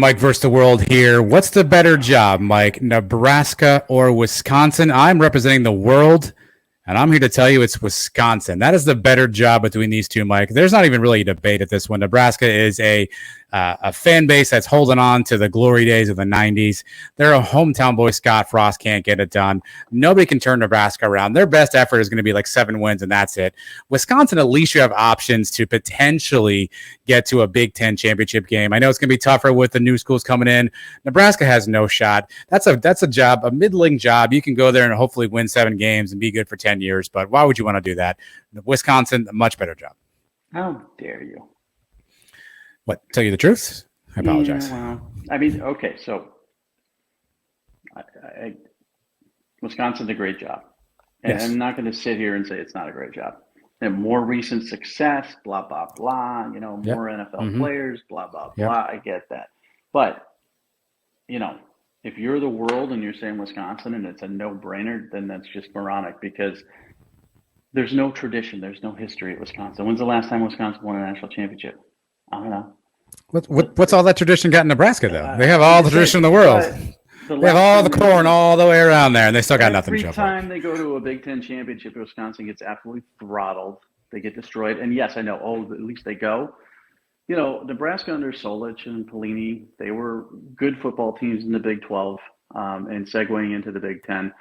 Mike versus the world here. What's the better job, Mike, Nebraska or Wisconsin? I'm representing the world, and I'm here to tell you it's Wisconsin. That is the better job between these two, Mike. There's not even really a debate at this one. Nebraska is a fan base that's holding on to the glory days of the 90s. They're a hometown boy. Scott Frost can't get it done. Nobody can turn Nebraska around. Their best effort is going to be like 7 wins, and that's it. Wisconsin, at least you have options to potentially get to a Big Ten championship game. I know it's going to be tougher with the new schools coming in. Nebraska has no shot. That's a job, a middling job. You can go there and hopefully win 7 games and be good for 10 years, but why would you want to do that? Wisconsin, a much better job. How dare you? What, tell you the truth? I apologize. Yeah, well, I mean, okay, so Wisconsin's a great job. And yes. I'm not going to sit here and say it's not a great job. And more recent success, blah, blah, blah, more NFL players, blah, blah, blah. I get that. But, if you're the world and you're saying Wisconsin and it's a no-brainer, then that's just moronic because there's no tradition. There's no history at Wisconsin. When's the last time Wisconsin won a national championship? I don't know. What's all that tradition got in Nebraska, though? They have all the tradition in the world. They have all the corn all the way around there, and they still got nothing to show for it. Every time they go to a Big Ten championship, Wisconsin gets absolutely throttled. They get destroyed. And yes, I know, at least they go. Nebraska under Solich and Pelini, they were good football teams in the Big 12 and segueing into the Big Ten.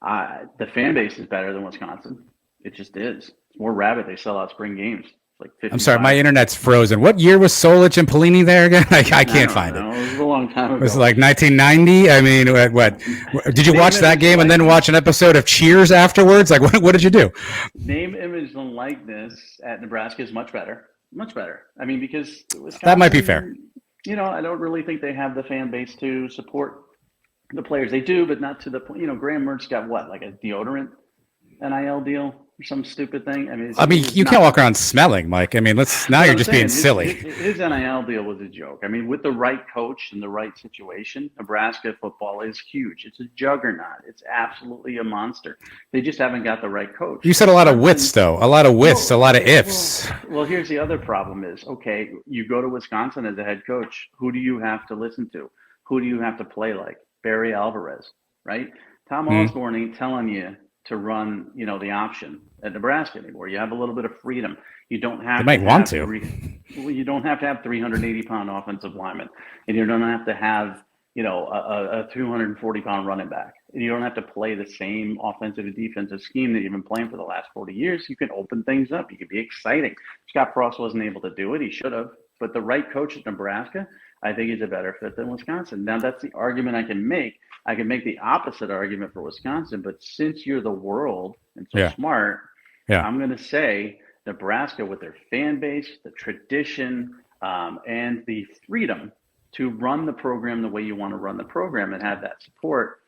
The fan base is better than Wisconsin. It just is. It's more rabid. They sell out spring games. Like I'm sorry, my internet's frozen. What year was Solich and Pelini there again? I can't find it. It was a long time ago. It was like 1990. I mean, what? Did you watch that game and then watch an episode of Cheers afterwards? Like, what did you do? Name, image, and likeness at Nebraska is much better. Much better. I mean, because Wisconsin, that might be fair. I don't really think they have the fan base to support the players. They do, but not to the point. Graham Mertz got what, like a deodorant NIL deal? Or some stupid thing. I mean, you can't walk around smelling, Mike. I mean, you're just being silly. His NIL deal was a joke. I mean, with the right coach and the right situation, Nebraska football is huge. It's a juggernaut. It's absolutely a monster. They just haven't got the right coach. You said a lot of wits, though. A lot of wits, a lot of ifs. Well, here's the other problem is, okay, you go to Wisconsin as a head coach. Who do you have to listen to? Who do you have to play like? Barry Alvarez, right? Tom Osborne ain't telling you to run, the option at Nebraska anymore. You have a little bit of freedom. You don't have. You might want to. You don't have to have 380-pound offensive linemen, and you don't have to have, a 240-pound running back. And you don't have to play the same offensive and defensive scheme that you've been playing for the last 40 years. You can open things up. You can be exciting. Scott Frost wasn't able to do it. He should have. But the right coach at Nebraska, I think, is a better fit than Wisconsin. Now, that's the argument I can make. I can make the opposite argument for Wisconsin, but since you're the world and so smart, I'm going to say Nebraska with their fan base, the tradition, and the freedom to run the program the way you want to run the program and have that support.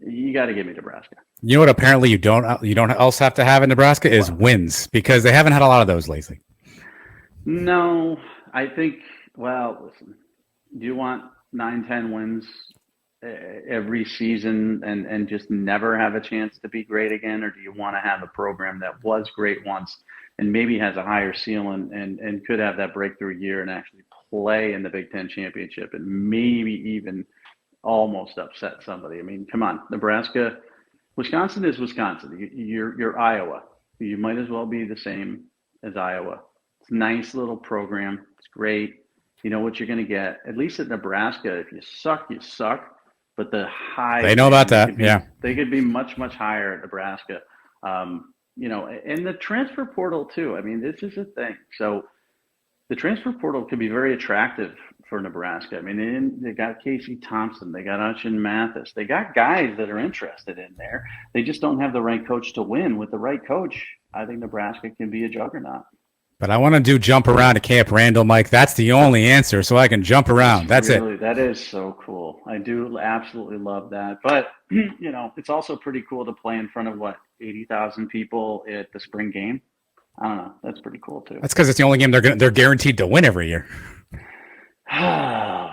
You got to give me Nebraska. You know what? Apparently, you don't also have to have in Nebraska is wins because they haven't had a lot of those lately. No, I think. Well, listen. Do you want 9-10 wins every season and just never have a chance to be great again? Or do you want to have a program that was great once and maybe has a higher ceiling and could have that breakthrough year and actually play in the Big Ten championship and maybe even almost upset somebody? I mean, come on, Nebraska, Wisconsin is Wisconsin. You're Iowa. You might as well be the same as Iowa. It's a nice little program. It's great. You know what you're going to get. At least at Nebraska, if you suck, you suck. But the high, they know about that. They could be much, much higher at Nebraska. And the transfer portal too. I mean, this is a thing. So the transfer portal could be very attractive for Nebraska. I mean, they got Casey Thompson, they got Uchen Mathis, they got guys that are interested in there. They just don't have the right coach to win. With the right coach, I think Nebraska can be a juggernaut. But I want to do jump around to Camp Randall, Mike. That's the only answer, so I can jump around. That's really, it. That is so cool. I do absolutely love that. But, it's also pretty cool to play in front of, 80,000 people at the spring game? I don't know. That's pretty cool, too. That's because it's the only game they're guaranteed to win every year. I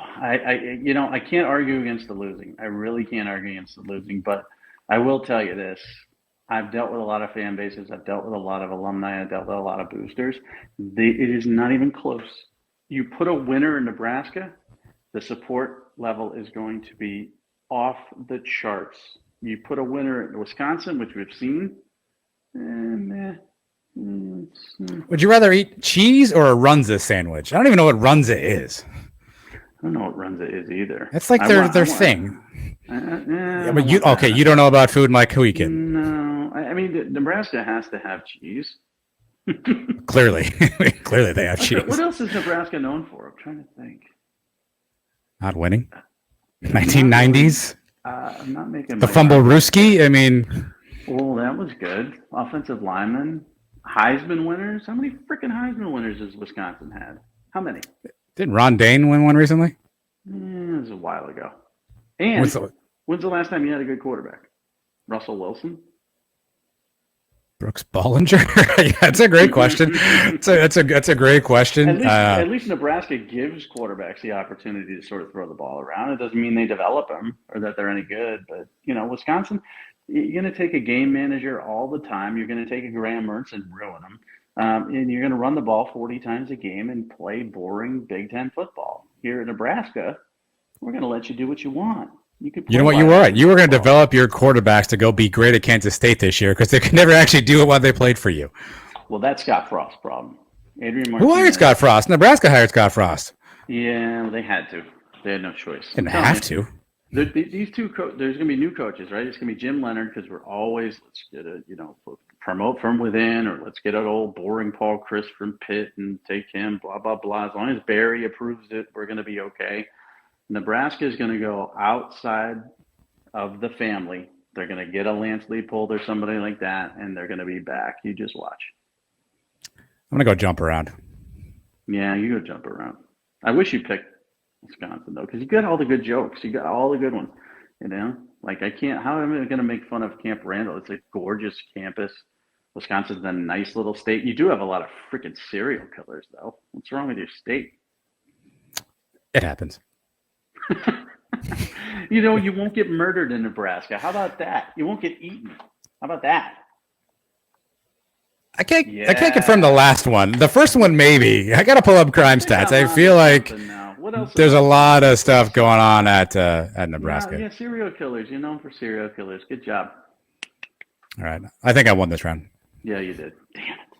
can't argue against the losing. I really can't argue against the losing. But I will tell you this. I've dealt with a lot of fan bases. I've dealt with a lot of alumni. I've dealt with a lot of boosters. It is not even close. You put a winner in Nebraska, The support level is going to be off the charts. You put a winner in Wisconsin, which we've seen. Would you rather eat cheese or a Runza sandwich? I don't even know what Runza is. I don't know what Runza is either. It's like their thing. Yeah, but you don't know about food, Mike. Who are you kidding? No, I mean Nebraska has to have cheese. Clearly, clearly they have cheese. What else is Nebraska known for? I'm trying to think. Not winning. 1990s. I'm not making the fumble Ruski. I mean, oh, that was good. Offensive lineman, Heisman winners. How many freaking Heisman winners has Wisconsin had? How many? Didn't Ron Dane win one recently? It was a while ago. And when's the last time you had a good quarterback? Russell Wilson? Brooks Bollinger? Yeah, that's a great question. That's a great question. At least Nebraska gives quarterbacks the opportunity to sort of throw the ball around. It doesn't mean they develop them or that they're any good. But, Wisconsin, you're going to take a game manager all the time. You're going to take a Graham Mertz and ruin them. And you're going to run the ball 40 times a game and play boring Big Ten football. Here at Nebraska, we're going to let you do what you want. You know what you were? You were going to develop your quarterbacks to go be great at Kansas State this year because they could never actually do it while they played for you. Well, that's Scott Frost's problem. Adrian Martinez. Who hired Scott Frost? Nebraska hired Scott Frost. Yeah, well, they had to. They had no choice. Didn't have to. These two there's going to be new coaches, right? It's going to be Jim Leonhard because we're always let's get promote from within, or let's get an old boring Paul Chris from Pitt and take him. Blah blah blah. As long as Barry approves it, we're going to be okay. Nebraska is going to go outside of the family. They're going to get a Lance Leipold or somebody like that, and they're going to be back. You just watch. I'm going to go jump around. Yeah, you go jump around. I wish you picked Wisconsin, though, because you got all the good jokes. You got all the good ones, Like, how am I going to make fun of Camp Randall? It's a gorgeous campus. Wisconsin's a nice little state. You do have a lot of freaking serial killers, though. What's wrong with your state? It happens. You won't get murdered in Nebraska. How about that? You won't get eaten. How about that? I can't confirm the last one. The first one, maybe. I got to pull up crime stats. I feel like there's a lot of stuff going on at Nebraska. Yeah, serial killers. You're known for serial killers. Good job. All right. I think I won this round. Yeah, you did. Damn it.